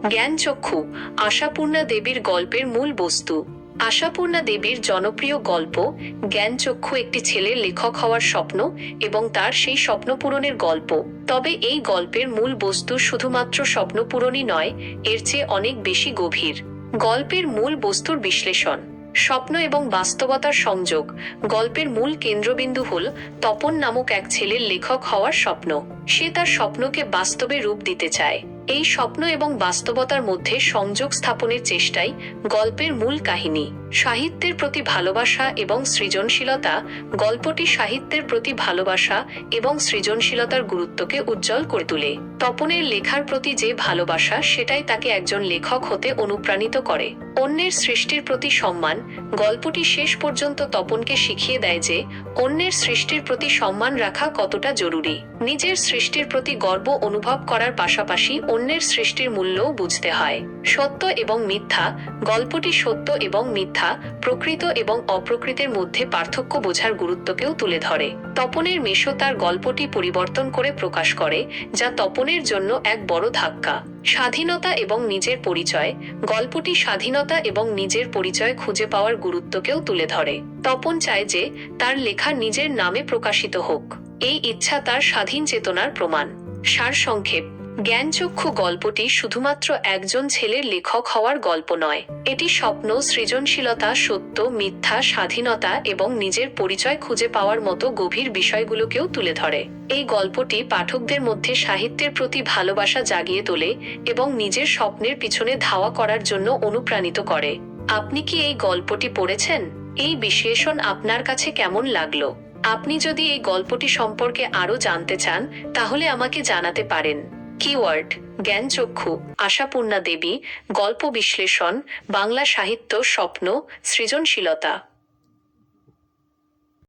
জ্ঞানচক্ষু আশাপূর্ণা দেবীর গল্পের মূল বস্তু। আশাপূর্ণা দেবীর জনপ্রিয় গল্প জ্ঞানচক্ষু একটি ছেলের লেখক হওয়ার স্বপ্ন এবং তার সেই স্বপ্ন পূরণের গল্প। তবে এই গল্পের মূল বস্তু শুধুমাত্র স্বপ্ন পূরণই নয়, এর চেয়ে অনেক বেশি গভীর। গল্পের মূল বস্তুর বিশ্লেষণ, স্বপ্ন এবং বাস্তবতার সংযোগ। গল্পের মূল কেন্দ্রবিন্দু হল তপন নামক এক ছেলের লেখক হওয়ার স্বপ্ন। সে তার স্বপ্নকে বাস্তবে রূপ দিতে চায়। এই স্বপ্ন এবং বাস্তবতার মধ্যে সংযোগ স্থাপনের চেষ্টাই গল্পের মূল কাহিনী। সাহিত্যের প্রতি ভালোবাসা এবং সৃজনশীলতা। গল্পটি সাহিত্যের প্রতি ভালোবাসা এবং সৃজনশীলতার গুরুত্বকে উজ্জ্বল করে তোলে। তপনের লেখার প্রতি যে ভালোবাসা, সেটাই তাকে একজন লেখক হতে অনুপ্রাণিত করে। অন্যের সৃষ্টির প্রতি সম্মান। গল্পটি শেষ পর্যন্ত তপনকে শিখিয়ে দেয় যে অন্যের সৃষ্টির প্রতি সম্মান রাখা কতটা জরুরি। নিজের সৃষ্টির প্রতি গর্ব অনুভব করার পাশাপাশি অন্যের সৃষ্টির মূল্যও বুঝতে হয়। সত্য এবং মিথ্যা। গল্পটি সত্য এবং মিথ্যা, প্রকৃত এবং অপ্রকৃতের মধ্যে পার্থক্য বোঝার গুরুত্বকেও তুলে ধরে। তপনের মেশো তার গল্পটি পরিবর্তন করে প্রকাশ করে, যা তপনের জন্য এক বড় ধাক্কা। স্বাধীনতা এবং নিজের পরিচয়। গল্পটি স্বাধীনতা এবং নিজের পরিচয় খুঁজে পাওয়ার গুরুত্বকেও তুলে ধরে। তপন চায় যে তার লেখা নিজের নামে প্রকাশিত হোক। এই ইচ্ছা তার স্বাধীন চেতনার প্রমাণ। সারসংক্ষেপ, জ্ঞানচক্ষু গল্পটি শুধুমাত্র একজন ছেলের লেখক হওয়ার গল্প নয়। এটি স্বপ্ন, সৃজনশীলতা, সত্য, মিথ্যা, স্বাধীনতা এবং নিজের পরিচয় খুঁজে পাওয়ার মতো গভীর বিষয়গুলোকেও তুলে ধরে। এই গল্পটি পাঠকদের মধ্যে সাহিত্যের প্রতি ভালোবাসা জাগিয়ে তোলে এবং নিজের স্বপ্নের পিছনে ধাওয়া করার জন্য অনুপ্রাণিত করে। আপনি কি এই গল্পটি পড়েছেন? এই বিশ্লেষণ আপনার কাছে কেমন লাগলো? আপনি যদি এই গল্পটি সম্পর্কে আরও জানতে চান, তাহলে আমাকে জানাতে পারেন। কিওয়ার্ড: জ্ঞানচক্ষু, আশাপূর্ণা দেবী, গল্প বিশ্লেষণ, বাংলা সাহিত্য, স্বপ্ন, সৃজনশীলতা।